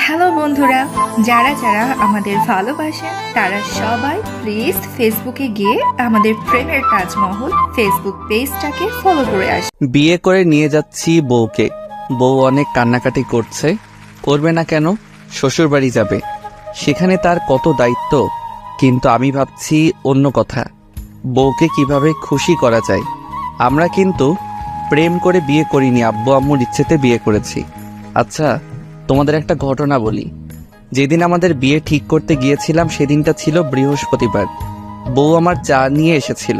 Hello বন্ধুরা, যারা যারা আমাদের ভালোবাসেন তারা সবাই প্লিজ ফেসবুকে গিয়ে আমাদের প্রেমের তাজমহল ফেসবুক পেজটাকে ফলো করে আসুন। বিয়ে করে নিয়ে যাচ্ছি বউকে। বউ অনেক কান্নাকাটি করছে। করবে না কেন? শ্বশুর বাড়ি যাবে, সেখানে তার কত দায়িত্ব। কিন্তু আমি ভাবছি অন্য কথা, বউকে কিভাবে খুশি করা যায়। আমরা কিন্তু প্রেম করে বিয়ে করিনি, আব্বু আম্মুর ইচ্ছেতে বিয়ে করেছি। আচ্ছা, তোমাদের একটা ঘটনা বলি। যেদিন আমাদের বিয়ে ঠিক করতে গিয়েছিলাম সেদিনটা ছিল বৃহস্পতিবার। বউ আমার চা নিয়ে এসেছিল।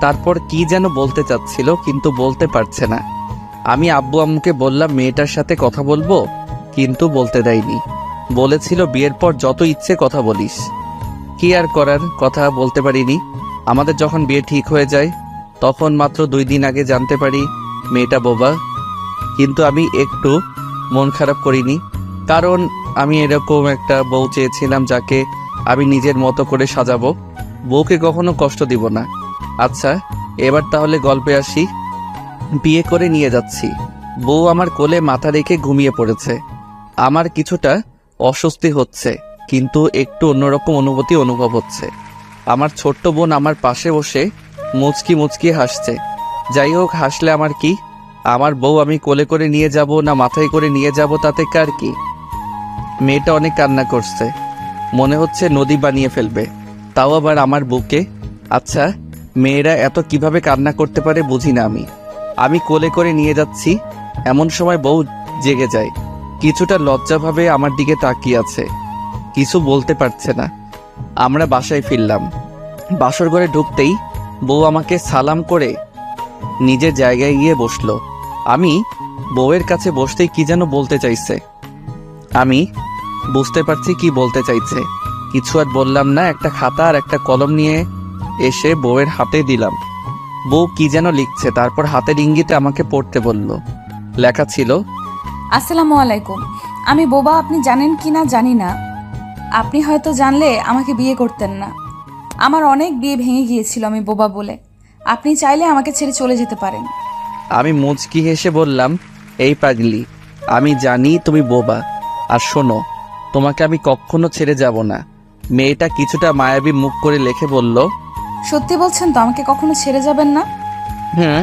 তারপর কি যেন বলতে চাচ্ছিল কিন্তু বলতে পারছে না। আমি আব্বু আম্মুকে বললাম মেয়েটার সাথে কথা বলবো, কিন্তু বলতে দেয়নি। বলেছিল বিয়ের পর যত ইচ্ছে কথা বলিস। কি আর করার, কথা বলতে পারিনি। আমাদের যখন বিয়ে ঠিক হয়ে যায় তখন মাত্র 2 দিন আগে জানতে পারি মেয়েটা বোবা। কিন্তু আমি একটু মন খারাপ করিনি, কারণ আমি এরকম একটা বউ চেয়েছিলাম যাকে আমি নিজের মতো করে সাজাবো। বউকে কখনো কষ্ট দিব না। আচ্ছা, এবার তাহলে গল্পে আসি। বিয়ে করে নিয়ে যাচ্ছি, বউ আমার কোলে মাথা রেখে ঘুমিয়ে পড়েছে। আমার কিছুটা অস্বস্তি হচ্ছে, কিন্তু একটু অন্যরকম অনুভূতি অনুভব হচ্ছে। আমার ছোট্ট বোন আমার পাশে বসে মুচকি মুচকি হাসছে। যাই হোক, হাসলে আমার কি? আমার বউ আমি কোলে করে নিয়ে যাব না মাথায় করে নিয়ে যাব তাতে কার কি? মেয়েটা অনেক কান্না করছে, মনে হচ্ছে নদী বানিয়ে ফেলবে, তাও আবার আমার বুকে। আচ্ছা, মেয়েরা এত কিভাবে কান্না করতে পারে বুঝি না আমি কোলে করে নিয়ে যাচ্ছি, এমন সময় বউ জেগে যায়। কিছুটা লজ্জাভাবে আমার দিকে তাকিয়ে আছে, কিছু বলতে পারছে না। আমরা বাসায় ফিরলাম। বাসর ঘরে ঢুকতেই বউ আমাকে সালাম করে নিজের জায়গায় গিয়ে বসলো। আমি বউয়ের কাছে বসতেই কি যেন বলতে চাইছে। আমি বুঝতে পারছি কি বলতে চাইছে। কিছু আর বললাম না। একটা খাতা আর একটা কলম নিয়ে এসে বউয়ের হাতে দিলাম। বউ কি যেন লিখছে, তারপর হাতের ইঙ্গিতে আমাকে পড়তে বলল। লেখা ছিল, আসসালামু আলাইকুম। আমি বোবা, আপনি জানেন কি না জানি না। আপনি হয়তো জানলে আমাকে বিয়ে করতেন না। আমার অনেক বিয়ে ভেঙে গিয়েছিল আমি বোবা বলে। আপনি চাইলে আমাকে ছেড়ে চলে যেতে পারেন। আমি মুচকি হেসে বললাম, এই পাগলি, আমি জানি তুমি বোবা। আর শোনো, তোমাকে আমি কখনো ছেড়ে যাব না। মেয়েটা কিছুটা মায়াবী মুখ করে লিখে বলল, সত্যি বলছেন তো আমাকে কখনো ছেড়ে যাবেন না? হ্যাঁ,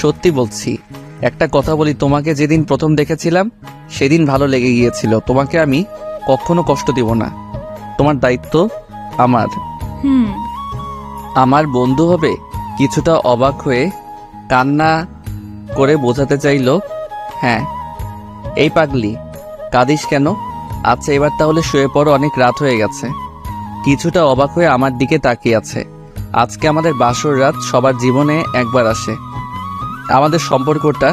সত্যি বলছি। একটা কথা বলি, তোমাকে যেদিন প্রথম দেখেছিলাম সেদিন ভালো লেগে গিয়েছিল। তোমাকে আমি কখনো কষ্ট দিব না। তোমার দায়িত্ব আমার। আমার বন্ধু হবে। কিছুটা অবাক হয়ে কান্না করে বোঝাতে চাইল, হ্যাঁ। এই পাগলি, কাঁদিস কেন? আচ্ছা, এবার তাহলে শুয়ে পড়ো, অনেক রাত হয়ে গেছে। কিছুটা অবাক হয়ে আমার দিকে তাকিয়ে আছে। আজকে আমাদের বাসর রাত সবার জীবনে একবার আসে। আমাদের সম্পর্কটা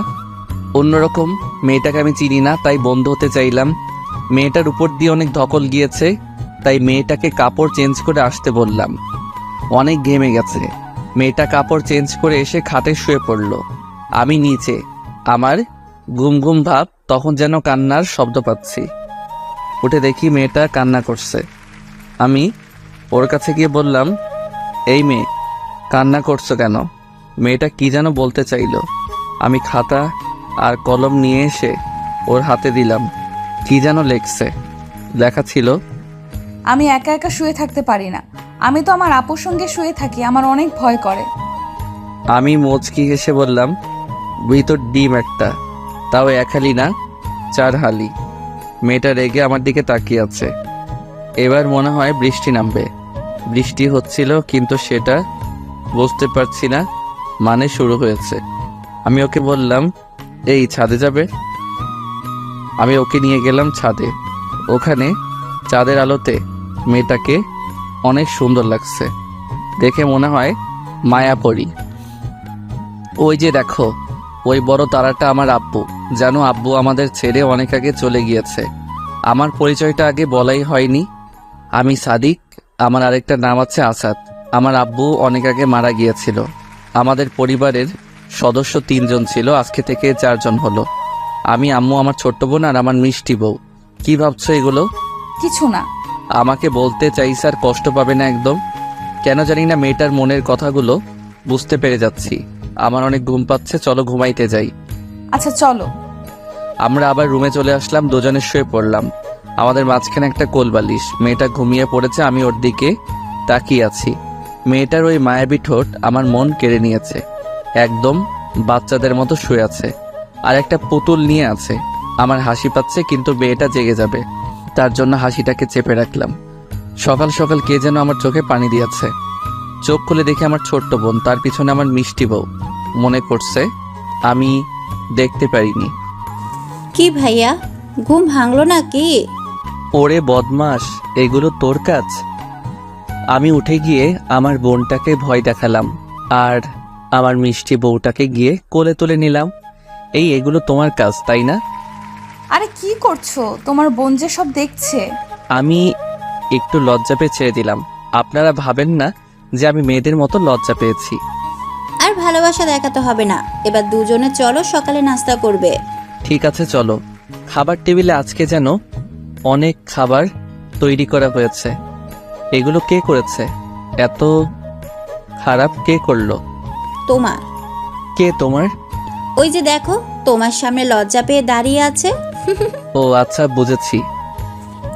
অন্যরকম। মেয়েটাকে আমি চিনি না, তাই বন্ধু হতে চাইলাম। মেয়েটার উপর দিয়ে অনেক ধকল গিয়েছে, তাই মেয়েটাকে কাপড় চেঞ্জ করে আসতে বললাম। অনেক ঘেমে গেছে। মেয়েটা কাপড় চেঞ্জ করে এসে খাটে শুয়ে পড়ল। আমি নিচে। আমার ঘুম ঘুম ভাব, তখন যেন কান্নার শব্দ পাচ্ছি। উঠে দেখি মেয়েটা কান্না করছে। আমি ওর কাছে গিয়ে বললাম, এই মেয়ে, কান্না করছো কেন? মেয়েটা কি যেন বলতে চাইল। আমি খাতা আর কলম নিয়ে এসে ওর হাতে দিলাম। কি যেন লেখছে। লেখা ছিল, আমি একা একা শুয়ে থাকতে পারি না। আমি তো আমার আপুর সঙ্গে শুয়ে থাকি, আমার অনেক ভয় করে। আমি মুচকি হেসে বললাম, ভিতর ডিম একটা, তাও 1 হালি না 4 হালি। মেয়েটা রেগে আমার দিকে তাকিয়ে আছে। এবার মনে হয় বৃষ্টি নামবে। বৃষ্টি হচ্ছিল, কিন্তু সেটা বুঝতে পারছি না, মানে শুরু হয়েছে। আমি ওকে বললাম, এই ছাদে যাবে? আমি ওকে নিয়ে গেলাম ছাদে। ওখানে চাঁদের আলোতে মেয়েটাকে অনেক সুন্দর লাগছে। দেখে মনে হয় মায়াপরী। ওই যে দেখো, ওই বড় তারাটা আমার আব্বু। জানো, আব্বু আমাদের ছেড়ে অনেক আগে চলে গিয়েছে। আমার পরিচয়টা আগে বলাই হয়নি। আমি সাদিক, আমার আরেকটা নাম আছে আসাদ। আমার আব্বু অনেক আগে মারা গিয়েছিল। আমাদের পরিবারের সদস্য 3 জন ছিল, আজকে থেকে 4 জন হলো। আমি, আম্মু, আমার ছোট্ট বোন আর আমার মিষ্টি বউ। কি ভাবছো এগুলো? কিছু না। আমাকে বলতে চাই স্যার, কষ্ট পাবে না একদম? কেন জানি না মেয়েটার মনের কথাগুলো বুঝতে পেরে যাচ্ছি। আমার অনেক ঘুম পাচ্ছে, চলো ঘুমাইতে যাই। আচ্ছা চলো। আমরা আবার রুমে চলে আসলাম, দুজনে শুয়ে পড়লাম। আমাদের মাঝখানে একটা কোলবালিশ। মেয়েটা ঘুমিয়ে পড়েছে, আমি ওর দিকে তাকিয়ে আছি। মেয়েটার ওই মায়াবী ঠোঁট আমার মন কেড়ে নিয়েছে। একদম বাচ্চাদের মতো শুয়ে আছে আর একটা পুতুল নিয়ে আছে। আমার হাসি পাচ্ছে, কিন্তু মেয়েটা জেগে যাবে, তার জন্য হাসিটাকে চেপে রাখলাম। সকাল সকাল কে যেন আমার চোখে পানি দিয়েছে। চোখ খুলে দেখে আমার ছোট্ট বোন, তার পিছনে আমার মিষ্টি বউ। মনে করছে আমি দেখতে পারিনি। কি ভাইয়া, ঘুম ভাঙলো নাকি? ওরে বদমাস, এগুলো তোর কাজ? আমি উঠে গিয়ে আমার বোনটাকে ভয় দেখালাম আর আমার মিষ্টি বউটাকে গিয়ে কোলে তুলে নিলাম। এগুলো তোমার কাজ, তাই না? আরে কি করছো? তোমার বোন যে সব দেখছে। আমি একটু লজ্জা পেয়ে ছেড়ে দিলাম। আপনারা ভাবেন না যে আমি মেয়েদের মতো লজ্জা পেয়েছি। আর ভালোবাসা দেখাতে হবে না, এবার দুজনে চলো, সকালে নাস্তা করবে। ঠিক আছে চলো। খাবার টেবিলে আজকে যেন অনেক খাবার তৈরি করা হয়েছে। এগুলো কে করেছে? এত খারাপ কে করলো? তোমার। কে তোমার? ওই যে দেখো, তোমার সামনে লজ্জা পেয়ে দাঁড়িয়ে আছে। ও আচ্ছা, বুঝেছি।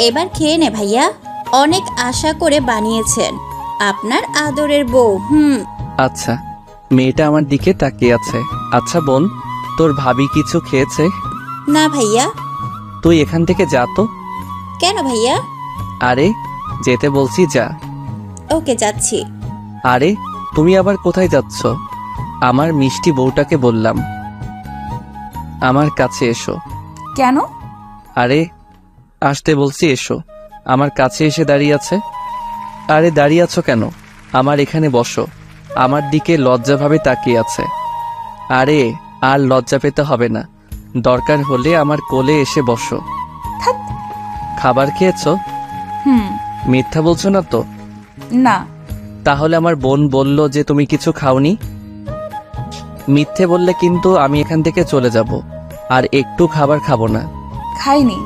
এবার খেয়ে নে ভাইয়া, অনেক আশা করে বানিয়েছেন আপনার আদরের বউ। আচ্ছা। মেয়েটা আমার দিকে তাকিয়ে আছে। আচ্ছা বোন, তোর ভাবি কিছু খেয়েছে? না ভাইয়া। তুই এখান থেকে যা তো। কেন ভাইয়া? আরে যেতে বলছি, যা। ওকে, যাচ্ছি। আরে তুমি আবার কোথায় যাচ্ছ? আমার মিষ্টি বউটাকে বললাম আমার কাছে এসো। কেন? আরে আসতে বলছি, এসো। আমার কাছে এসে দাঁড়িয়ে আছে। আরে দাঁড়িয়ে আছো কেন? আমার এখানে বসো। আমার দিকে লজ্জাভাবে তাকিয়ে আছে। আরে আর লজ্জা পেতে হবে না, দরকার হলে আমার কোলে এসে বসো। থাক। খাবার খেয়েছো? মিথ্যা বলছো না তো? না। তাহলে আমার বোন বলল যে তুমি কিছু খাওনি। মিথ্যে বললে কিন্তু আমি এখান থেকে চলে যাব, আর একটু খাবার খাবো না। খাইনি।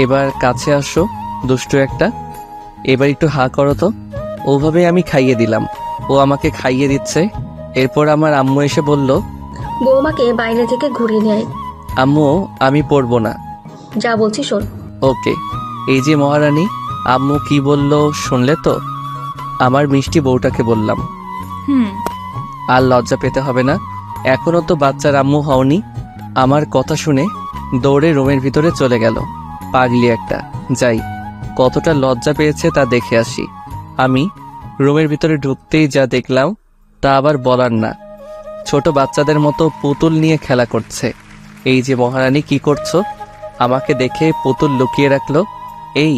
এবার কাছে আসো, দুষ্টু একটা। এবার একটু হা করো তো। ওভাবে আমি খাইয়ে দিলাম, ও আমাকে খাইয়ে দিচ্ছে। এরপর আমার আম্মু এসে বলল, বৌমাকে বাইরে থেকে ঘুরিয়ে নিয়ে আয়। আম্মু আমি পড়বো না। যা বলছি শোন। ওকে। এই যে মহারানী, আম্মু কি বলল শুনলে তো? আমার মিষ্টি বউটাকে বললাম। আর লজ্জা পেতে হবে না, এখনো তো বাচ্চার আম্মু হওনি। আমার কথা শুনে দৌড়ে রুমের ভিতরে চলে গেল। পাগলি একটা। যাই, কতটা লজ্জা পেয়েছে তা দেখে আসি। আমি রুমের ভিতরে ঢুকতেই যা দেখলাম তা আবার বলার না। ছোট বাচ্চাদের মতো পুতুল নিয়ে খেলা করছে। এই যে মহারানী, কি করছো? আমাকে দেখে পুতুল লুকিয়ে রাখলো। এই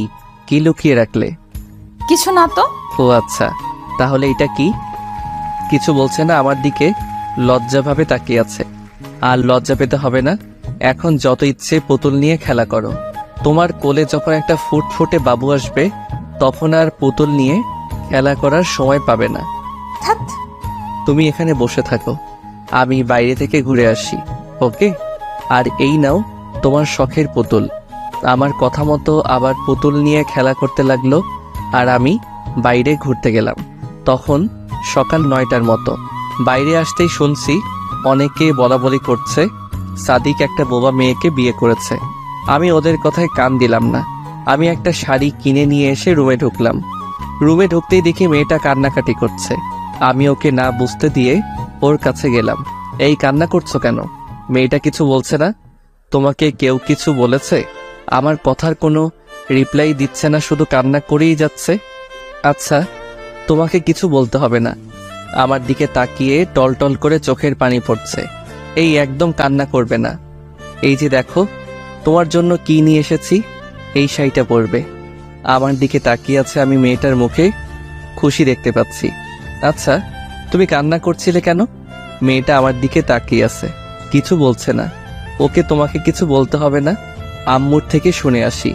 কি লুকিয়ে রাখলে? কিছু না তো। ও আচ্ছা, তাহলে এটা কি? কিছু বলছে না, আমার দিকে লজ্জাভাবে তাকিয়ে আছে। আর লজ্জা পেতে হবে না, এখন যত ইচ্ছে পুতুল নিয়ে খেলা করো। তোমার কোলে যখন একটা ফুটফুটে বাবু আসবে, তখন আর পুতুল নিয়ে খেলা করার সময় পাবে না। থাক। তুমি এখানে বসে থাকো, আমি বাইরে থেকে ঘুরে আসি। ওকে? আর এই নাও তোমার শখের পুতুল। আমার কথা মতো আবার পুতুল নিয়ে খেলা করতে লাগলো, আর আমি বাইরে ঘুরতে গেলাম। তখন সকাল 9টার মতো। বাইরে আসতেই শুনছি অনেকে বলাবলি করছে সাদিক একটা বোবা মেয়েকে বিয়ে করেছে। আমি ওদের কথায় কান দিলাম না। আমি একটা শাড়ি কিনে নিয়ে এসে রুমে ঢুকলাম। রুমে ঢুকতেই দেখি মেয়েটা কান্নাকাটি করছে। আমি ওকে না বুঝতে দিয়ে ওর কাছে গেলাম। এই কান্না করছো কেন? মেয়েটা কিছু বলছে না? তোমাকে কেউ কিছু বলেছে? আমার কথার কোনো রিপ্লাই দিচ্ছে না, শুধু কান্না করেই যাচ্ছে। আচ্ছা, তোমাকে কিছু বলতে হবে না। আমার দিকে তাকিয়ে টলটল করে চোখের পানি পড়ছে। এই একদম কান্না করবে না। এই যে দেখো, তোমার জন্য কি নিয়ে এসেছি, এই শাড়িটা পরবে। আমার দিকে তাকিয়ে আছে। আমি মেয়েটার মুখে খুশি দেখতে পাচ্ছি। আচ্ছা, তুমি কান্না করছিলে কেন? মেয়েটা আমার দিকে তাকিয়ে আছে, কিছু বলছে না। ওকে তোমাকে কিছু বলতে হবে না, আম্মুর থেকে শুনে আসি।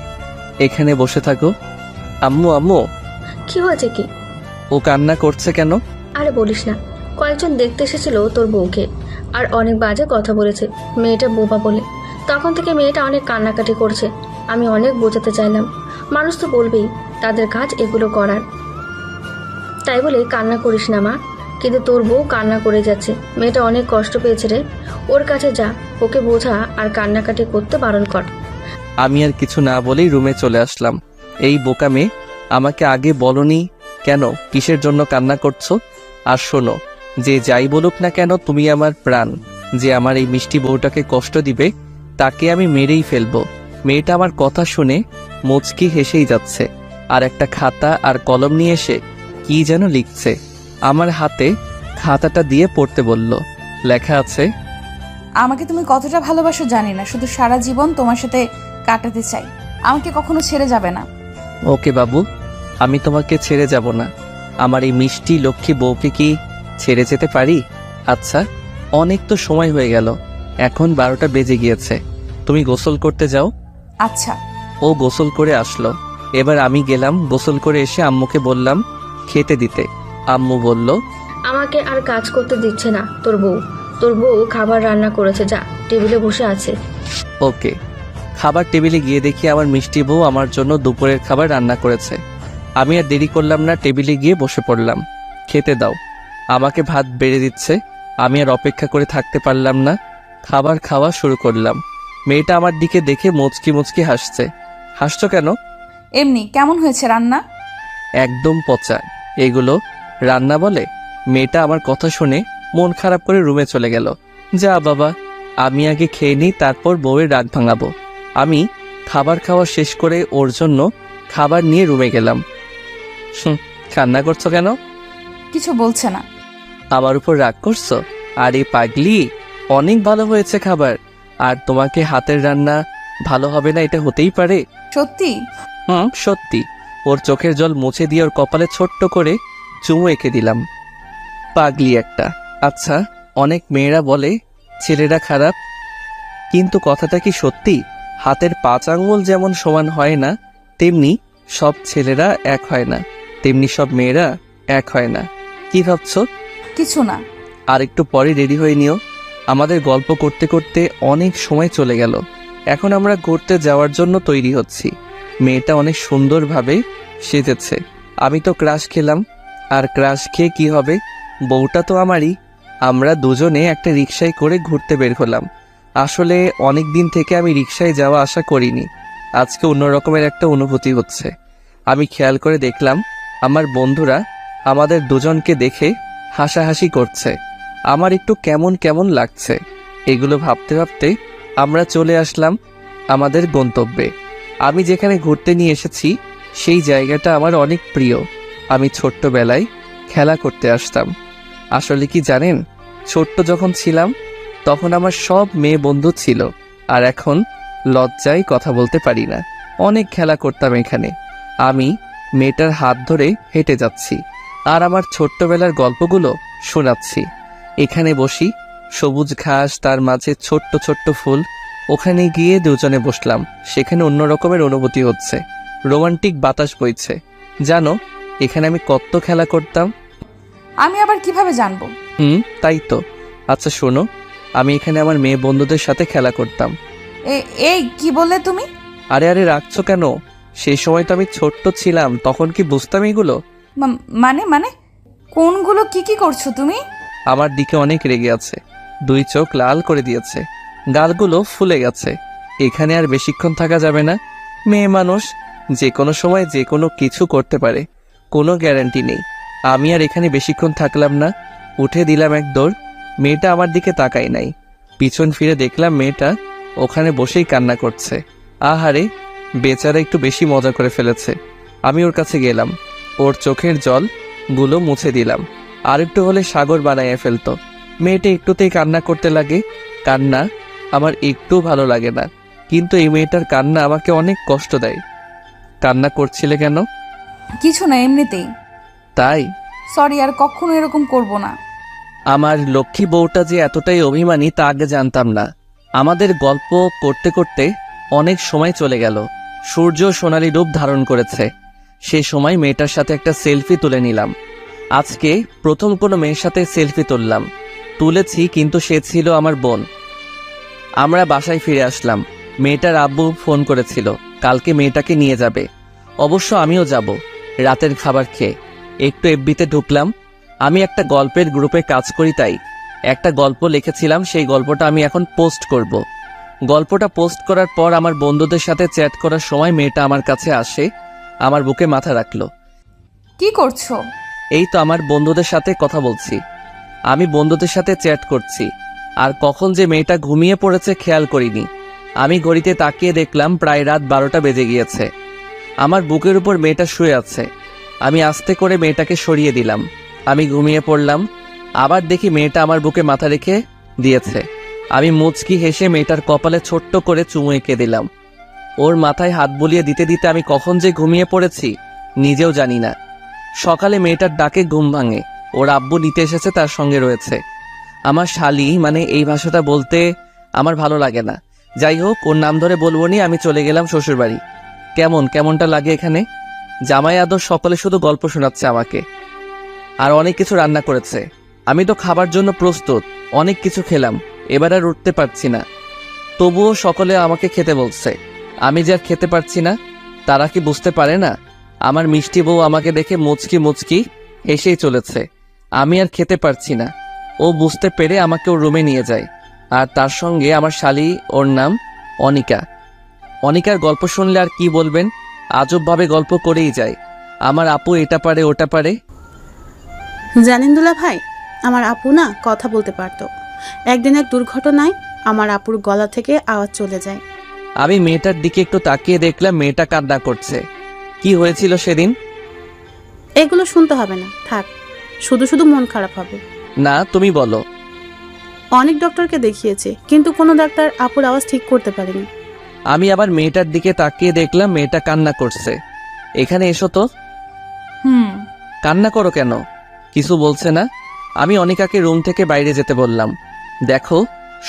এখানে বসে থাকো। আম্মু আম্মু। কি হয়েছে কি? ও কান্না করছে কেন? আরে বলিস না, কয়েকজন দেখতে এসেছিল তোর বউকে, আর অনেক বাজে কথা বলেছে মেয়েটা বোবা বলে। তখন থেকে মেয়েটা অনেক কান্নাকাটি করছে। আমি অনেক বোঝাতে চাইলাম, মানুষ তো বলবেই, তাদের কাজ এগুলো করার। তাই বলে কান্না করিস না মা, কিন্তু তোর বউ কান্না করে যাচ্ছে। মেয়েটা অনেক কষ্ট পেয়েছে রে। ওর কাছে যা, ওকে বোঝা আর কান্নাকাটি করতে বারণ কর। আমি আর কিছু না বলেই রুমে চলে আসলাম। এই বোকা মেয়ে, আমাকে আগে বলনি কেন কিসের জন্য কান্না করছো? আর শোনো, যে যাই বলুক না কেন তুমি আমার প্রাণ। যে আমার এই মিষ্টি বউটাকে কষ্ট দিবে তাকে আমি মেরেই ফেলবো। মেয়েটা আমার কথা শুনে মুচকি হেসেই যাচ্ছে, আর একটা খাতা আর কলম নিয়ে এসে কি যেন লিখছে। আমার হাতে খাতাটা দিয়ে পড়তে বলল। লেখা আছে, আমাকে তুমি কতটা ভালোবাসো জানি না, শুধু সারা জীবন তোমার সাথে কাটাতে চাই। আমাকে কখনো ছেড়ে যাবে না। ওকে বাবু, আমি তোমাকে ছেড়ে যাব না। আমার এই মিষ্টি লক্ষ্মী বউকে কি ছেড়ে যেতে পারি? আচ্ছা, অনেক তো সময় হয়ে গেল, এখন 12টা বেজে গিয়েছে। তুমি গোসল করতে যাও। আচ্ছা। ও গোসল করে আসলো। এবার আমি গেলাম, গোসল করে এসে আম্মুকে বললাম খেতে দিতে। আম্মু বলল, আমাকে আর কাজ করতে দিচ্ছে না তোর বউ খাবার রান্না করেছে, যা টেবিলে বসে আছে। ওকে। খাবার টেবিলে গিয়ে দেখি আমার মিষ্টি বউ আমার জন্য দুপুরের খাবার রান্না করেছে। আমি আর দেরি করলাম না, টেবিলে গিয়ে বসে পড়লাম। খেতে দাও। আমাকে ভাত বেড়ে দিচ্ছে। আমি আর অপেক্ষা করে থাকতে পারলাম না, খাবার খাওয়া শুরু করলাম। মেয়েটা আমার দিকে দেখে মুচকি মুচকি হাসছে। হাসছো কেন? এমনি। কেমন হয়েছে রান্না? একদম পচা। এগুলো রান্না বলে? মেয়েটা আমার কথা শুনে মন খারাপ করে রুমে চলে গেল। যা বাবা, আমি আগে খেয়ে নিই, তারপর বউয়ের রাগ ভাঙাবো। আমি খাবার খাওয়া শেষ করে ওর জন্য খাবার নিয়ে রুমে গেলাম। কান্না করছো কেন? কিছু বলছে না। আমার উপর রাগ করছো? আরে পাগলি, অনেক ভালো হয়েছে খাবার। আর তোমাকে হাতের রান্না ভালো হবে না এটা হতেই পারে? সত্যি? সত্যি। ওর চোখের জল মুছে দিয়ে ওর কপালে ছোট্ট করে চুমু এঁকে দিলাম। পাগলি একটা। আচ্ছা, অনেক মেয়েরা বলে ছেলেরা খারাপ, কিন্তু কথাটা কি সত্যি? হাতের 5 আঙ্গুল যেমন সমান হয় না, তেমনি সব ছেলেরা এক হয় না, তেমনি সব মেয়েরা এক হয় না। কি ভাবছো? কিছু না। আর একটু পরে রেডি হয়ে নিও। আমাদের গল্প করতে করতে অনেক সময় চলে গেল। এখন আমরা ঘুরতে যাওয়ার জন্য তৈরি হচ্ছি। মেয়েটা অনেক সুন্দরভাবে সেজেছে। আমি তো ক্রাশ খেলাম। আর ক্রাশ খেয়ে কি হবে, বউটা তো আমারই। আমরা দুজনে একটা রিকশায় করে ঘুরতে বের হলাম। আসলে অনেক দিন থেকে আমি রিকশায় যাওয়া আসা করিনি। আজকে অন্য রকমের একটা অনুভূতি হচ্ছে। আমি খেয়াল করে দেখলাম আমার বন্ধুরা আমাদের দুজনকে দেখে হাসাহাসি করছে। আমার একটু কেমন কেমন লাগছে। এগুলো ভাবতে ভাবতে আমরা চলে আসলাম আমাদের গন্তব্যে। আমি যেখানে ঘুরতে নিয়ে এসেছি সেই জায়গাটা আমার অনেক প্রিয়। আমি ছোট্টবেলায় খেলা করতে আসতাম। আসলে কি জানেন, ছোট্ট যখন ছিলাম তখন আমার সব মেয়ে বন্ধু ছিল, আর এখন লজ্জায় কথা বলতে পারি না। অনেক খেলা করতাম এখানে। আমি মেয়েটার হাত ধরে হেঁটে যাচ্ছি আর আমার ছোট্টবেলার গল্পগুলো শোনাচ্ছি। এখানে বসি, সবুজ ঘাস, তার মাঝে ছোট্ট ছোট্ট ফুল। ওখানে গিয়ে দুজনে বসলাম। সেখানে অন্য রকমের অনুভূতি হচ্ছে, রোমান্টিক বাতাস বইছে। জানো, এখানে আমি কত খেলা করতাম। আমি আবার কিভাবে জানবো? তাই তো। আচ্ছা শোনো, আমি এখানে আমার মেয়ে বন্ধুদের সাথে খেলা করতাম। এই কি বললে তুমি? আরে আরে, রাখছো কেন? সেই সময় তো আমি ছোট্ট ছিলাম, তখন কি বুঝতাম এগুলো? মানে মানে কোনগুলো? কি করছো তুমি? আমার দিকে অনেক রেগে আছে, 2 চোখ লাল করে দিয়েছে, গালগুলো ফুলে গেছে। এখানে আর বেশিক্ষণ থাকা যাবে না। মেয়ে মানুষ যে কোনো সময় যে কোনো কিছু করতে পারে, কোনো গ্যারান্টি নেই। আমি আর এখানে বেশিক্ষণ থাকলাম না, উঠে দিলাম এক দৌড়। মেয়েটা আমার দিকে তাকায় নাই। পিছন ফিরে দেখলাম মেয়েটা ওখানে বসেই কান্না করছে। আহারে, বেচারা একটু বেশি মজা করে ফেলেছে। আমি ওর কাছে গেলাম, ওর চোখের জল গুলো মুছে দিলাম। আর একটু হলে সাগর বানাইয়া ফেলতো। মেয়েটা একটুতেই কান্না করতে লাগে। কান্না আমার একটু ভালো লাগে না, কিন্তু এই মেয়েটার কান্না আমাকে অনেক কষ্ট দেয়। কান্না করছিলে কেন? কিছু না, এমনিতেই। তাই? সরি, আর কখনো এরকম করব না। আমার লক্ষ্মী বউটা যে এতটাই অভিমানী তা আগে জানতাম না। আমাদের গল্প করতে করতে অনেক সময় চলে গেল। সূর্য সোনালী রূপ ধারণ করেছে। সে সময় মেয়েটার সাথে একটা সেলফি তুলে নিলাম। আজকে প্রথম কোনো মেয়ের সাথে সেলফি তুলেছি, কিন্তু সে ছিল আমার বোন। আমরা বাসায় ফিরে আসলাম। মেয়েটার আব্বু ফোন করেছিল কালকে মেয়েটাকে নিয়ে যাবে। অবশ্য আমিও যাব। রাতের খাবার খেয়ে একটু এফবিতে ঢুকলাম। আমি একটা গল্পের গ্রুপে কাজ করি, তাই একটা গল্প লিখেছিলাম। সেই গল্পটা আমি এখন পোস্ট করব। গল্পটা পোস্ট করার পর আমার বন্ধুদের সাথে চ্যাট করার সময় মেয়েটা আমার কাছে আসে, আমার বুকে মাথা রাখলো। কি করছো? এই তো আমার বন্ধুদের সাথে কথা বলছি। আমি বন্ধুদের সাথে চ্যাট করছি, আর কখন যে মেয়েটা ঘুমিয়ে পড়েছে খেয়াল করিনি। আমি ঘড়িতে তাকিয়ে দেখলাম প্রায় রাত 12টা বেজে গিয়েছে। আমার বুকের উপর মেয়েটা শুয়ে আছে। আমি আস্তে করে মেয়েটাকে সরিয়ে দিলাম। আমি ঘুমিয়ে পড়লাম। আবার দেখি মেয়েটা আমার বুকে মাথা রেখে দিয়েছে। আমি মুচকি হেসে মেয়েটার কপালে ছোট্ট করে চুমু এঁকে দিলাম। ওর মাথায় হাত বুলিয়ে দিতে দিতে আমি কখন যে ঘুমিয়ে পড়েছি নিজেও জানি না। সকালে মেয়েটার ডাকে ঘুম ভাঙে। ওর আব্বু নিতে এসেছে, তার সঙ্গে রয়েছে আমার শালি। মানে এই ভাষাটা বলতে আমার ভালো লাগে না। যাই হোক, ওর নাম ধরে বলবো নি। আমি চলে গেলাম শ্বশুরবাড়ি। কেমনটা লাগে এখানে? জামাই আদর সকলে শুধু গল্প শোনাচ্ছে আমাকে, আর অনেক কিছু রান্না করেছে। আমি তো খাবার জন্য প্রস্তুত। অনেক কিছু খেলাম, এবার আর উঠতে পারছি না। তবুও সকলে আমাকে খেতে বলছে। আমি যে আর খেতে পারছি না, তারা কি বুঝতে পারে না? আমার মিষ্টি বউ আমাকে দেখে মুচকি মুচকি হেসেই চলেছে। আমি আর খেতে পারছি না। ও বুঝতে পেরে আমাকে ওর রুমে নিয়ে যায়, আর তার সঙ্গে আমার শালি, ওর নাম অনিকা। অনিকার গল্প শুনলে আর কি বলবেন, আজবভাবে গল্প করেই যায়। আমার আপু এটা পারে ওটা পারে। জানেন দুলা ভাই, আমার আপু না কথা বলতে পারতো। একদিন এক দুর্ঘটনায় আমার আপুর গলা থেকে আওয়াজ চলে যায়। আমি মেয়েটার দিকে একটু তাকিয়ে দেখলাম মেয়েটা কান্না করছে। কি হয়েছিল সেদিন? এগুলো শুনতে হবে না, থাক। শুধু শুধু মন খারাপ হবে। না, তুমি বলো। অনেক ডক্টরকে দেখিয়েছে, কিন্তু কোনো ডাক্তার আপুর আওয়াজ ঠিক করতে পারেনি। আমি আবার মেয়েটার দিকে তাকিয়ে দেখলাম মেয়েটা কান্না করছে। এখানে এসো তো। কান্না করো কেন? কিছু বলছে না? আমি অনিকাকে রুম থেকে বাইরে যেতে বললাম। দেখো,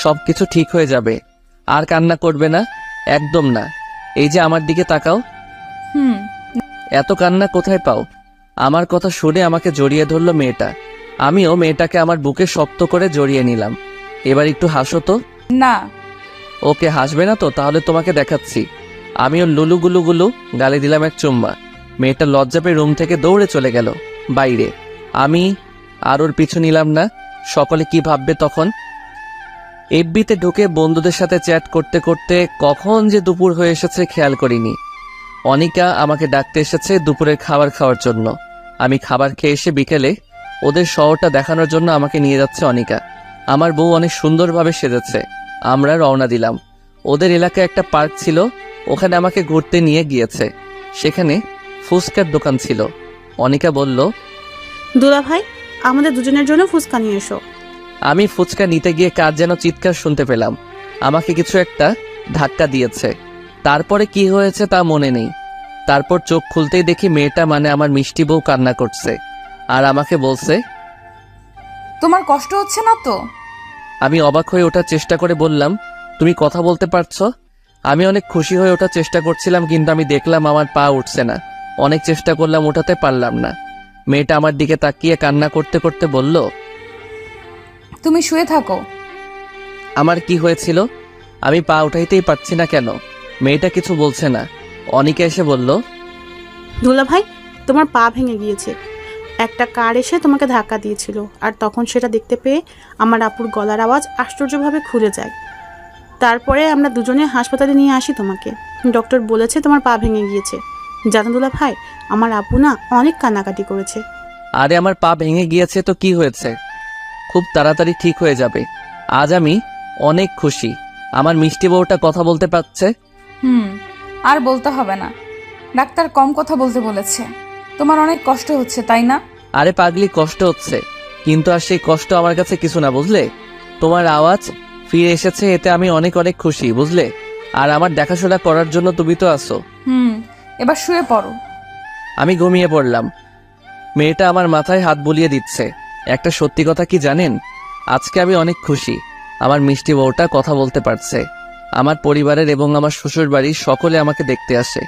সবকিছু ঠিক হয়ে যাবে। আর কান্না করবে না, একদম না। এই যে আমার দিকে তাকাও। এত কান্না কোথায় পাও? আমার কথা শুনে আমাকে জড়িয়ে ধরলো মেয়েটা। আমিও মেয়েটাকে আমার বুকে শক্ত করে জড়িয়ে নিলাম। এবার একটু হাসো তো। না। ওকে, হাসবে না তো? তাহলে তোমাকে দেখাচ্ছি। আমি ওর লুলু গুলু গুলু গালে দিলাম এক চুম্মা। মেয়েটা লজ্জা পেয়ে রুম থেকে দৌড়ে চলে গেল বাইরে। আমি আর ওর পিছু নিলাম না। সকলে কি ভাববে তখন? এফবিতে ঢুকে বন্ধুদের সাথে চ্যাট করতে করতে কখন যে দুপুর হয়ে এসেছে খেয়াল করিনি। অনিকা আমাকে ডাকতে এসেছে দুপুরের খাবার খাওয়ার জন্য। আমি খাবার খেয়ে এসে বিকেলে ওদের শহরটা দেখানোর জন্য আমাকে নিয়ে যাচ্ছে অনিকা। আমার বউ অনেক সুন্দরভাবে সেজেছে। আমরা রওনা দিলাম। ওদের এলাকায় একটা পার্ক ছিল, ওখানে আমাকে ঘুরতে নিয়ে গিয়েছে। সেখানে ফুচকার দোকান ছিল। অনিকা বলল, দুলা ভাই, আমাদের দুজনের জন্য ফুচকা নিয়ে এসো। আমি ফুচকা নিতে গিয়ে কার যেন চিৎকার শুনতে পেলাম। আমাকে কিছু একটা ধাক্কা দিয়েছে। তারপরে কি হয়েছে তা মনে নেই। তারপর চোখ খুলতেই দেখি মেয়েটা, মানে আমার মিষ্টি বউ, কান্না করছে আর আমাকে বলছে, তোমার কষ্ট হচ্ছে না তো? আমি অবাক হয়ে ওঠার চেষ্টা করে বললাম, তুমি কথা বলতে পারছো? আমি অনেক খুশি হয়ে ওঠার চেষ্টা করছিলাম, কিন্তু আমি দেখলাম আমার পা উঠছে না। অনেক চেষ্টা করলাম, ওঠাতে পারলাম না। মেয়েটা আমার দিকে তাকিয়ে কান্না করতে করতে বলল, তুমি শুয়ে থাকো। আমার কি হয়েছিল? আমি পা উঠাইতেই পারছি না কেন? মেয়েটা কিছু বলছে না। অনিকা এসে বলল, দুলা ভাই, তোমার পা ভেঙে গিয়েছে। একটা কার এসে তোমাকে ধাক্কা দিয়েছিল, আর তখন সেটা দেখতে পেয়ে আমার আপুর গলার আওয়াজ আশ্চর্যভাবে খুলে যায়। তারপরে আমরা দুজনে হাসপাতালে নিয়ে আসি তোমাকে। ডক্টর বলেছে তোমার পা ভেঙে গিয়েছে। জানো দুলা ভাই, আমার আপু না অনেক কান্নাকাটি করেছে। আরে আমার পা ভেঙে গিয়েছে তো কি হয়েছে? খুব তাড়াতাড়ি ঠিক হয়ে যাবে। আজ আমি অনেক খুশি। আমার মিষ্টি বউটা কথা বলতে পারছে। আর বলতে হবে না, ডাক্তার কম কথা বলতে বলেছে। তোমার অনেক কষ্ট হচ্ছে, তাই না? আরে পাগলি, কষ্ট হচ্ছে, কিন্তু আর সেই কষ্ট আমার কাছে কিছু না, বুঝলে? তোমার আওয়াজ ফিরে এসেছে, এতে আমি অনেক অনেক খুশি, বুঝলে? আর আমার দেখাশোনা করার জন্য তুমি তো আছো। এবার শুয়ে পড়ো। আমি ঘুমিয়ে পড়লাম। মেয়েটা আমার মাথায় হাত বুলিয়ে দিচ্ছে। একটা সত্যি কথা কি জানেন? আজকে আমি অনেক খুশি। আমার মিষ্টি বউটা কথা বলতে পারছে। আমার পরিবারের এবং আমার শ্বশুর বাড়ির সকলে আমাকে দেখতে আসে।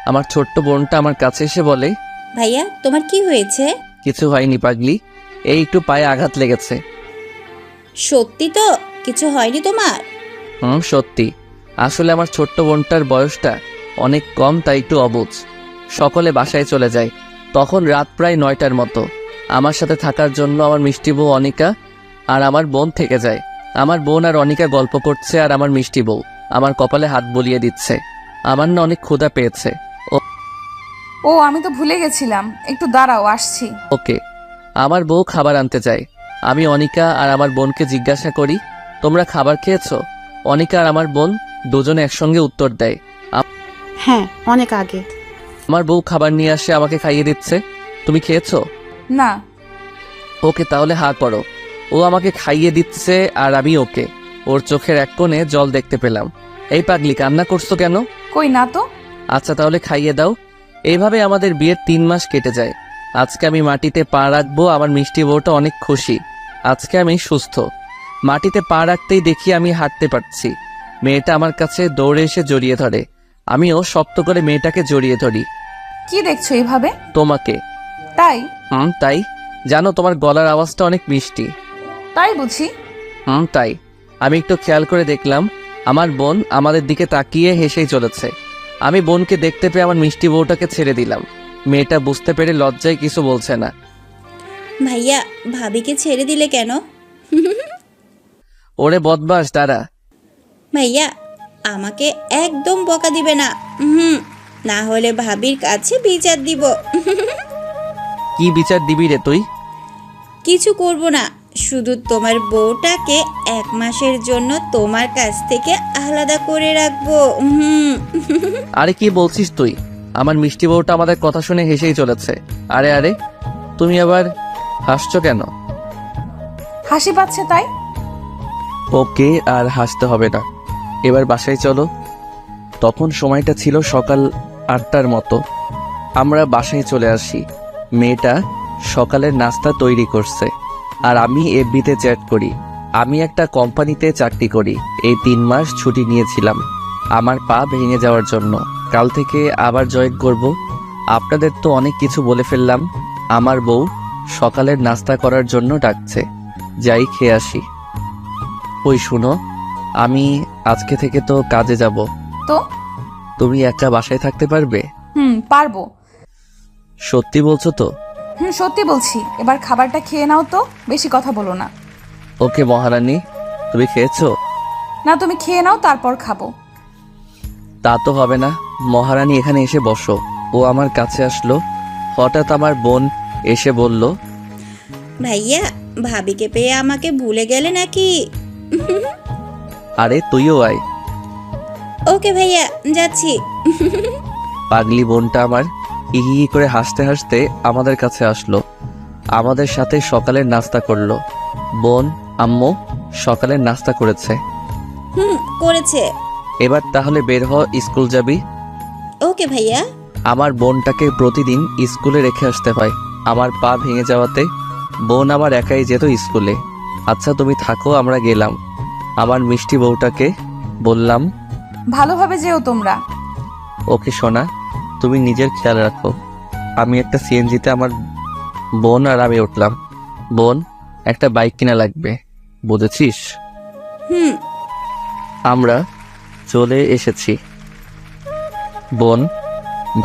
আমার ছোট্ট বোনটা আমার কাছে এসে বলে, ভাইয়া তোমার কি হয়েছে? কিছু হয়নি পাগলি, এই একটু পায়ে আঘাত লেগেছে। সত্যি তো কিছু হয়নি তোমার? সত্যি। আসলে আমার ছোট্ট বোনটার বয়সটা অনেক কম, তাই একটু অবুঝ। সকলে বাসায় চলে যায়। তখন রাত প্রায় 9টার মতো। আমার সাথে থাকার জন্য আমার মিষ্টি বউ অনিকা আর আমার বোন থেকে যায়। আমার বোন আর অনিকা গল্প করছে, আর আমার মিষ্টি বউ আমার কপালে হাত বলিয়ে দিচ্ছে। আমার না অনেক ক্ষুধা পেয়েছে। ও আমি তো ভুলে গেছিলাম, একটু দাঁড়াও আসছি। ওকে। আমার বউ খাবার আনতে যায়। আমি অনিকা আর আমার বোনকে জিজ্ঞাসা করি, তোমরা খাবার খেয়েছো? অনিকা আর আমার বোন দুজনে একসঙ্গে উত্তর দেয়, হ্যাঁ, অনেক আগে। আমার বউ খাবার নিয়ে আসে আমাকে খাইয়ে দিচ্ছে। তুমি খেয়েছো? না। ওকে, তাহলে হা করো। ও আমাকে খাইয়ে দিচ্ছে আর আমি ওকে। ওর চোখের এক কোণে জল দেখতে পেলাম। এই পাগলি, কান্না করছো কেন? কই না তো। আচ্ছা তাহলে খাইয়ে দাও। এইভাবে আমাদের বিয়ের 3 মাস কেটে যায়। আজকে আমি মাটিতে পা রাখবো, আমার মিষ্টি বউটা অনেক খুশি। আজকে আমি সুস্থ। মাটিতে পা রাখতেই দেখি আমি হাঁটতে পারছি। মেয়েটা আমার কাছে দৌড়ে এসে জড়িয়ে ধরে। আমিও শক্ত করে মেয়েটাকে জড়িয়ে ধরি। কি দেখছো এইভাবে? তোমাকে। তাই? তাই? জানো তোমার গলার আওয়াজটা অনেক মিষ্টি। তাই বুঝি? তাই। আমি একটু খেয়াল করে দেখলাম আমার বোন আমাদের দিকে তাকিয়ে হেসেই চলেছে। আমি বোনকে দেখতে পেয়ে আমার মিষ্টি বউটাকে ছেড়ে দিলাম। মেয়েটা বুঝতে পেরে লজ্জায় কিছু বলছে না। ভাইয়া, ভাবিকে ছেড়ে দিলে কেন? ওরে বদমাস, দাঁড়া। ভাইয়া, আমাকে একদম বকা দিবে না। না হলে ভাবির কাছে বিচার দিব। কি বিচার দিবি রে তুই? কিছু করব না, শুধু তোমার বউটাকে 1 মাসের জন্য তোমার কাছ থেকে আলাদা করে রাখবো। আরে কি বলছিস তুই? আমার মিষ্টি বউটা আমাদের কথা শুনে হেসেই চলেছে। আরে আরে, তুমি আবার হাসছো কেন? হাসি পাচ্ছে তাই। ওকে, আর হাসতে হবে না। এবার বাসায় চলো। তখন সময়টা ছিল সকাল 8টার মতো। আমরা বাসায় চলে আসি। মেয়েটা সকালের নাস্তা তৈরি করছে আর আমি এফবিতে চ্যাট করি। আমি একটা কোম্পানিতে চাকরি করি। এই 3 মাস ছুটি নিয়েছিলাম আমার পা ভেঙে যাওয়ার জন্য। কাল থেকে আবার জয়েন করব। আপনাদের তো অনেক কিছু বলে ফেললাম। আমার বউ সকালের নাস্তা করার জন্য ডাকছে, যাই খেয়ে আসি। ওই শুনো, আমি আজকে থেকে তো কাজে যাব। তো? তুমি একা বাসায় থাকতে পারবে? পারবো। সত্যি বলছো তো? সত্যি বলছি। এবার খাবারটা খেয়ে নাও তো, বেশি কথা বলো না। ওকে মহারানী, তুমি খেয়েছো? না, তুমি খেয়ে নাও, তারপর খাবো। তা তো হবে না। মহারানী এখানে এসে বসো। ও আমার কাছে আসলো। হঠাৎ আমার বোন এসে বলল, ভাইয়া, ভাবিকে পেয়ে আমাকে ভুলে গেলে নাকি? আরে তুইও আয়। ওকে ভাইয়া, যাচ্ছি। পাগলি বোনটা আমার হি হি করে হাসতে হাসতে আমাদের কাছে আসলো। আমাদের সাথে সকালের নাস্তা করলো। বোন, আম্মু সকালের নাস্তা করেছে। করেছে। এবার তাহলে বের হ, স্কুল যাবি। ওকে ভাইয়া। আমার বোনটাকে প্রতিদিন স্কুলে রেখে আসতে হয়। আমার পা ভেঙে যাওয়াতে বোন আমার একাই যেত স্কুলে। আচ্ছা তুমি থাকো, আমরা গেলাম। আমার মিষ্টি বউটাকে বললাম, ভালোভাবে যেও তোমরা। ওকে সোনা, তুমি নিজের খেয়াল রাখো। আমি একটা সিএনজিতে আমার বোন আর আমি উঠলাম। বোন, একটা বাইক কিনা লাগবে, বুঝেছিস? আমরা চলে এসেছি। বোন,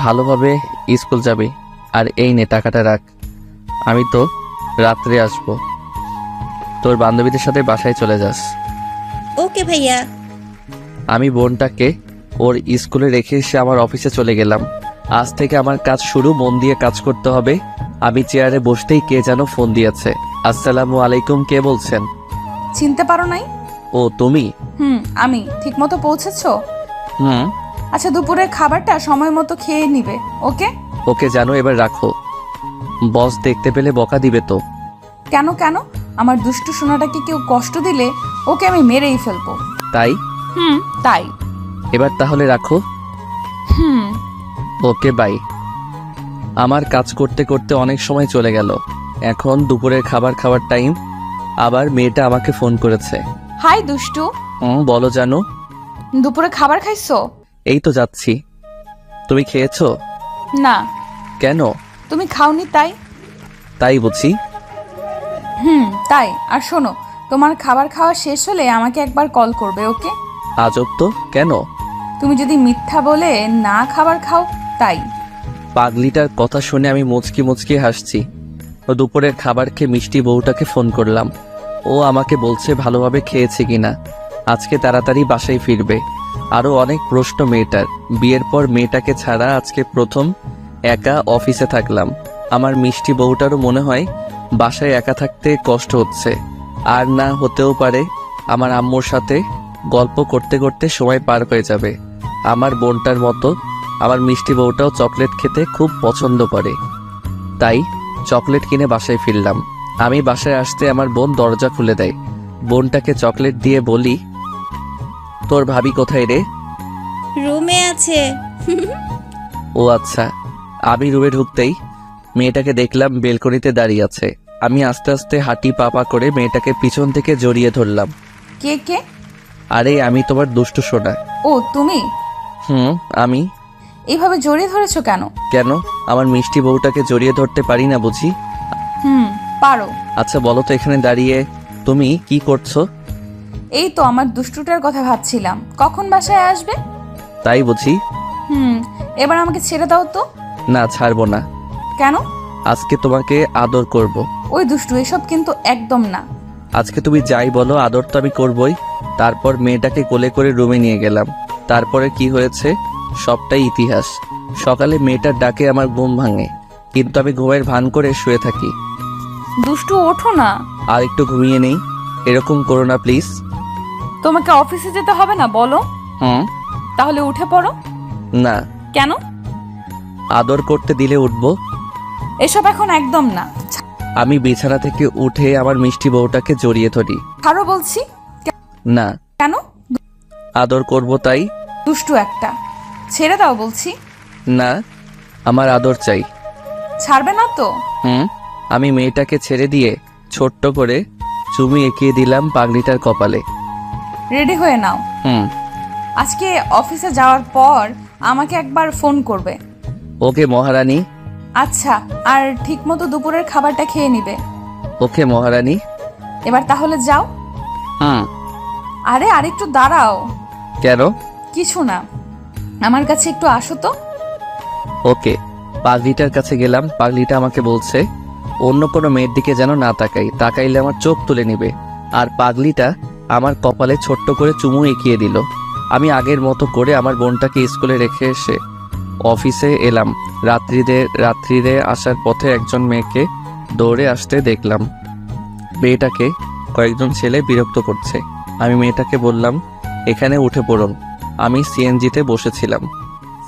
ভালোভাবে স্কুল যাবি। আর এই নে টাকাটা রাখ। আমি তো রাত্রে আসব। তোর বান্ধবীদের সাথে বাসায় চলে যাস। ওকে ভাইয়া। আমি বোনটাকে ওর স্কুলে রেখে এসে আমার অফিসে চলে গেলাম। আজ থেকে আমার কাজ শুরু, মন দিয়ে কাজ করতে হবে। আমি চেয়ারে বসতেই কে যেন ফোন দিয়েছে। আসসালামু আলাইকুম, কে বলছেন? চিনতে পারো নাই? ও তুমি? আমি। ঠিক মতো পৌঁছেছো? হুম। আচ্ছা, দুপুরের খাবারটা সময় মতো খেয়ে নিবে। ওকে? ওকে জানো, এবার রাখো। বস দেখতে পেলে বকা দিবে তো। কেন কেন? আমার দুষ্টু সোনাটাকে কেউ কষ্ট দিলে ওকে আমি মেরেই ফেলবো। তাই? তাই। এবার তাহলে রাখো। Okay bye. আমার কাজ করতে করতে অনেক সময় চলে গেল। এখন দুপুরের খাবার খাওয়ার টাইম। আবার মেয়েটা আমাকে ফোন করেছে। হাই দুষ্টু। বলো জানো। দুপুরে খাবার খাইছো? এই তো যাচ্ছি। তুমি খেয়েছো? না। কেন? তুমি খাওনি তাই। তাই বুঝি। তাই। আর শোনো, তোমার খাবার খাওয়া শেষ হলে আমাকে একবার কল করবে। ওকে? আজব তো, কেন? তুমি যদি মিথ্যা বলে না খাবার খাও তাই। পাগলিটার কথা শুনে আমি মুচকি মুচকি হাসছি। দুপুরের খাবার খেয়ে মিষ্টি বউটাকে ফোন করলাম। ও আমাকে বলছে ভালোভাবে খেয়েছে কিনা, আজকে তাড়াতাড়ি বাসায় ফিরবে। আরো অনেক প্রশ্ন মেয়েটার। বিয়ের পর মেয়েটাকে ছাড়া আজকে প্রথম একা অফিসে থাকলাম। আমার মিষ্টি বউটারও মনে হয় বাসায় একা থাকতে কষ্ট হচ্ছে। আর না হতেও পারে আমার আম্মুর সাথে গল্প করতে করতে সময় পার হয়ে যাবে। আমার বোনটার মতো আমার মিষ্টি বউটাও চকলেট খেতে খুব পছন্দ করে, তাই চকলেট কিনে বাসায় ফিরলাম। আমি বাসায় আসতে আমার বোন দরজা খুলে দেয়। বোনটাকে চকলেট দিয়ে বলি, তোর ভাবি কোথায় রে? রুমে আছে। ও আচ্ছা। আমি রুমে ঢুকতেই মেয়েটাকে দেখলাম বেলকনিতে দাঁড়িয়ে আছে। আমি আস্তে আস্তে হাঁটি পাপা করে মেয়েটাকে পিছন থেকে জড়িয়ে ধরলাম। কে কে? আরে আমি তোমার দুষ্টু সোনা। ও তুমি? আমি। এইভাবে জড়িয়ে ধরেছো কেন? কেন, আমার মিষ্টি বউটাকে জড়িয়ে ধরতে পারি না বুঝি? পারো। আচ্ছা বলো তো, এখানে দাঁড়িয়ে তুমি কি করছো? এই তো আমার দুষ্টুটার কথা ভাবছিলাম, কখন বাসায় আসবে। তাই বুঝি? এবার আমাকে ছেড়ে দাও তো। না, ছাড়বো না। কেন? আজকে তোমাকে আদর করব। ওই দুষ্টু, এসব কিন্তু একদম না। আজকে তুমি যাই বলো, আদর তো আমি করবই। তারপর মেয়েটাকে কোলে করে রুমে নিয়ে গেলাম। তারপরে কি হয়েছে সবটাই ইতিহাস। সকালে মেয়েটার ডাকে আমার ঘুম ভাঙে, কিন্তু আমি ঘুমের ভান করে শুয়ে থাকি। দুষ্টু ওঠো না। আর একটু ঘুমিয়ে নেই। এরকম করো না প্লিজ। তোমাকে অফিসে যেতে হবে না বলো? তাহলে উঠে পড়ো। না। কেন? আদর করতে দিলে উঠবো। এসব এখন একদম না। আমি বিছানা থেকে উঠে আমার মিষ্টি বউটাকে জড়িয়ে ধরি। ছাড়ো বলছি। না। কেন? আদর করব তাই। দুষ্টু একটা, ছেড়ে দাও বলছি। না, আমার আদর চাই। ছাড়বে না তো? আমি মেয়েটাকে ছেড়ে দিয়ে ছোট্ট করে চুমু এঁকিয়ে দিলাম পাগড়িটার কপালে। রেডি হয়ে নাও। আজকে অফিসে যাওয়ার পর আমাকে একবার ফোন করবে। ওকে মহারানী। আচ্ছা, আর ঠিকমতো দুপুরের খাবারটা খেয়ে নিবে। ওকে মহারানী। এবার তাহলে যাও। আরে আরেকটু দাঁড়াও। কেন? কিছু না, আমার কাছে একটু আসো তো। ওকে। পাগলিটার কাছে গেলাম। পাগলিটা আমাকে বলছে অন্য কোনো মেয়ের দিকে যেন না তাকাই, তাকাইলে আমার চোখ তুলে নিবে। আর পাগলিটা আমার কপালে ছোট্ট করে চুমু এঁকিয়ে দিল। আমি আগের মতো করে আমার বোনটাকে স্কুলে রেখে এসে অফিসে এলাম। রাত্রিরে আসার পথে একজন মেয়েকে দৌড়ে আসতে দেখলাম। মেয়েটাকে কয়েকজন ছেলে বিরক্ত করছে। আমি মেয়েটাকে বললাম, এখানে উঠে পড়ুন। আমি সিএনজিতে বসেছিলাম।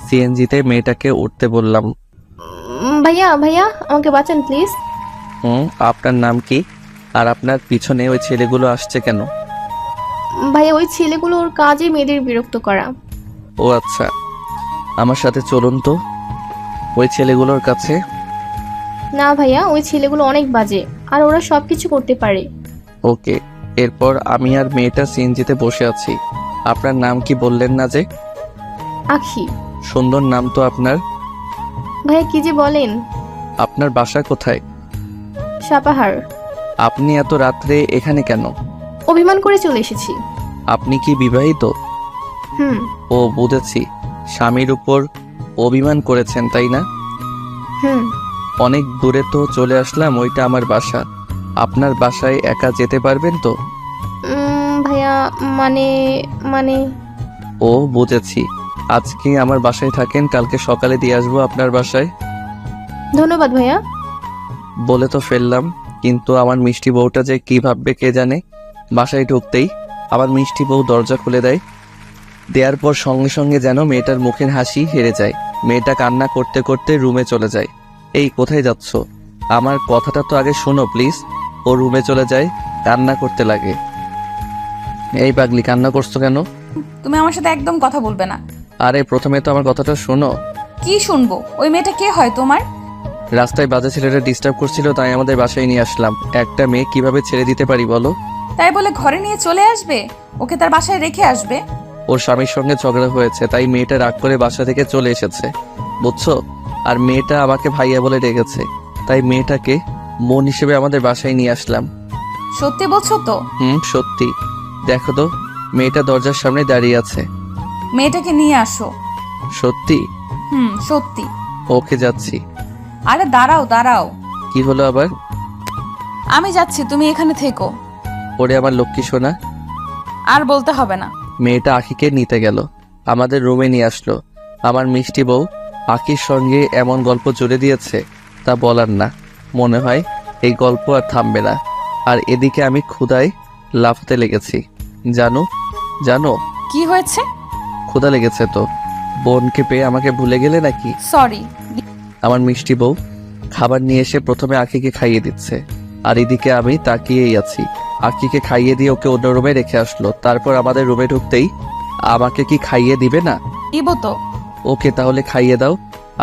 সিএনজিতে মেয়েটাকে উঠতে বললাম। ভাইয়া ভাইয়া আমাকে বাঁচান প্লিজ। আপনার নাম কি? আর আপনার পিছনে ওই ছেলেগুলো আসছে কেন? ভাইয়া ওই ছেলেগুলো ওর কাজে মেয়েদের বিরক্ত করা। ও আচ্ছা, আমার সাথে চলুন তো ওই ছেলেগুলোর কাছে। না ভাইয়া, ওই ছেলেগুলো অনেক বাজে, আর ওরা সবকিছু করতে পারে। ওকে। এরপর আমি আর মেয়েটা সিএনজিতে বসে আছি। আপনার নাম কি বললেন না যে? আখি। সুন্দর নাম তো আপনার। ভাইয়া কি যে বলেন। আপনার বাসা কোথায়? সাপাহার। আপনি এত রাত্রে এখানে কেন? অভিমান করে চলে এসেছি। আপনি কি বিবাহিত? ও বুঝেছি, স্বামীর উপর অভিমান করেছেন তাই না? অনেক দূরে তো চলে আসলাম, ওইটা আমার বাসা। আপনার বাসায় একা যেতে পারবেন তো? ভাইয়া মানে মানে ও বুঝেছি, আজকে আমার বাসায় থাকেন, কালকে সকালে দিয়ে আসবো আপনার বাসায়। ধন্যবাদ ভাইয়া। বলে তো ফেললাম, কিন্তু আমার মিষ্টি বউটা যে কি ভাববে কে জানে। বাসায় ঢুকতেই আমার মিষ্টি বউ দরজা খুলে দেওয়ার পর সঙ্গে সঙ্গে যেন মেয়েটার মুখের হাসি হেরে যায়। মেয়েটা কান্না করতে করতে রুমে চলে যায়। এই কোথায় যাচ্ছ? আমার কথাটা তো আগে শোনো প্লিজ। ও রুমে চলে যায়, কান্না করতে লাগে। এই পাগলি, কান্না করছো কেন? তুমি আমার সাথে একদম কথা বলবে না। আরে প্রথমে তো আমার কথাটা শোনো। কি শুনবো? ওই মেয়েটা কে হয় তোমার? রাস্তায় বাজে ছেলেটা ডিস্টার্ব করছিল, তাই আমাদের বাসায় নিয়ে আসলাম। একটা মেয়ে কিভাবে ছেড়ে দিতে পারি বলো? তাই বলে ঘরে নিয়ে চলে আসবে? ওকে তার বাসায় রেখে আসবে? ওর স্বামীর সঙ্গে ঝগড়া হয়েছে, তাই মেয়েটা রাগ করে বাসা থেকে চলে এসেছে, বুঝছো? আর মেয়েটা আমাকে ভাইয়া বলে ডেকেছে, তাই মেয়েটাকে বোন হিসেবে আমাদের বাসায় নিয়ে আসলাম। সত্যি বলছো তো? সত্যি। দেখো তো, মেয়েটা দরজার সামনে দাঁড়িয়ে আছে। মেয়েটাকে নিয়ে আসো। সত্যি? সত্যি। ওকে, যাচ্ছি। আরে দাঁড়াও দাঁড়াও। কি হলো আবার? আমি যাচ্ছি, তুমি এখানে থেকো। ওরে আমার লক্ষ্মী সোনা। আর বলতে হবে না। মেয়েটা আখিকে নিতে গেল। আমাদের রুমে নিয়ে আসলো। আমার মিষ্টি বউ আকির সঙ্গে এমন গল্প জুড়ে দিয়েছে তা বলার না। মনে হয় এই গল্প আর থামবে না। আর এদিকে আমি ক্ষুধায় লাফাতে লেগেছি। জানো জানো কি হয়েছে? ক্ষুধা লেগেছে তো। বোনকে পেয়ে আমাকে ভুলে গেলে নাকি? সরি। আমার মিষ্টি বউ খাবার নিয়ে এসে প্রথমে আকিকে খাইয়ে দিচ্ছে, আর এদিকে আমি তাকিয়েই আছি। আকিকে খাইয়ে দিয়ে ওকে অন্য রুমে রেখে আসলো। তারপর আমাদের রুমে ঢুকতেই আমাকে কি খাইয়ে দিবে না? দিব তো। ওকে তাহলে খাইয়ে দাও,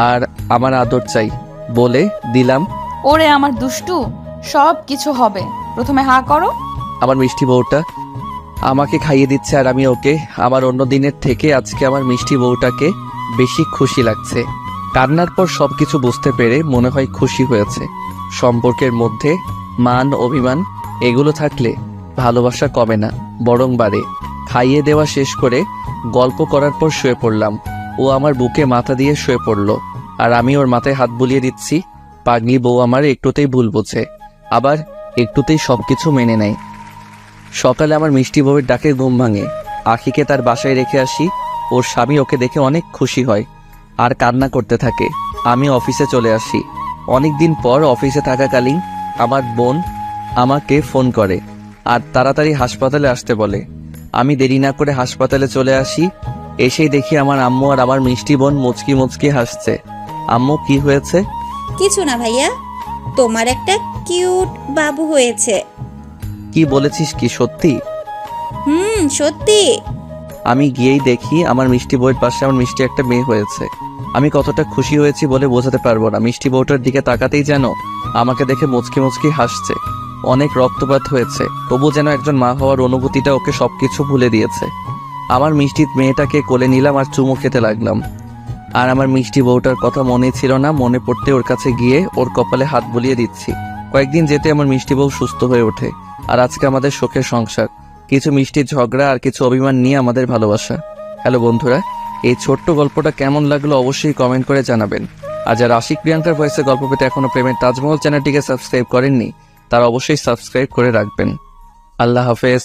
আর আমার আদর চাই। বলে দিলাম। ওরে আমার দুষ্টু, সব কিছু হবে, প্রথমে হা করো। আমার মিষ্টি বউটা আমাকে খাইয়ে দিচ্ছে আর আমি ওকে। আমার অন্য দিনের থেকে আজকে আমার মিষ্টি বউটাকে বেশি খুশি লাগছে। কান্নার পর সবকিছু বুঝতে পেরে মনে হয় খুশি হয়েছে। সম্পর্কের মধ্যে মান অভিমান এগুলো থাকলে ভালোবাসা কমে না, বরং বাড়ে। খাইয়ে দেওয়া শেষ করে গল্প করার পর শুয়ে পড়লাম। ও আমার বুকে মাথা দিয়ে শুয়ে পড়লো, আর আমি ওর মাথায় হাত বুলিয়ে দিচ্ছি। পাগলি বউ আমার একটুতেই ভুল বোঝে, আবার একটুতেই সবকিছু মেনে নেয়। সকালে আমার মিষ্টি বউয়ের ডাকে ঘুম ভাঙে। আখিকে তার বাসায় রেখে আসি। ওর স্বামী ওকে দেখে অনেক খুশি হয় আর কান্না করতে থাকে। আমি অফিসে চলে আসি। অনেক দিন পর অফিসে থাকাকালীন আমার বোন আমাকে ফোন করে আর তাড়াতাড়ি হাসপাতালে আসতে বলে। আমি দেরি না করে হাসপাতালে চলে আসি। এসেই দেখি আমার আম্মু আর আমার মিষ্টি বোন মুচকি মুচকি হাসছে। আম্মু, কি হয়েছে? কিছু না ভাইয়া, তোমার একটা কিউট বাবু হয়েছে। কি বলেছিস? কি সত্যি? সত্যি। আমি গিয়েই দেখি আমার মিষ্টি বউয়ের পাশে আমার মিষ্টি একটা মেয়ে হয়েছে। আমি কতটা খুশি হয়েছি বলে বোঝাতে পারবো না। মিষ্টি বউটার দিকে তাকাতেই যেন আমাকে দেখে মুচকি মুচকি হাসছে। অনেক রক্তপাত হয়েছে, তবু যেন একজন মা হওয়ার অনুভূতিটা ওকে সবকিছু ভুলে দিয়েছে। আমার মিষ্টি মেয়েটাকে কোলে নিলাম আর চুমু খেতে লাগলাম। আর আমার মিষ্টি বউটার কথা মনে ছিল না, মনে পড়তে ওর কাছে গিয়ে ওর কপালে হাত বুলিয়ে দিচ্ছি। কয়েকদিন যেতে আমার মিষ্টি বউ সুস্থ হয়ে ওঠে, আর আজকে আমাদের সুখের সংসার। কিছু মিষ্টির ঝগড়া আর কিছু অভিমান নিয়ে আমাদের ভালোবাসা। হ্যালো বন্ধুরা, এই ছোট্ট গল্পটা কেমন লাগলো অবশ্যই কমেন্ট করে জানাবেন। আর যারা আশিক প্রিয়াঙ্কার ভয়েসে গল্প পেতে এখনো প্রেমের তাজমহল চ্যানেলটিকে সাবস্ক্রাইব করেননি, তারা অবশ্যই সাবস্ক্রাইব করে রাখবেন। আল্লাহ হাফেজ।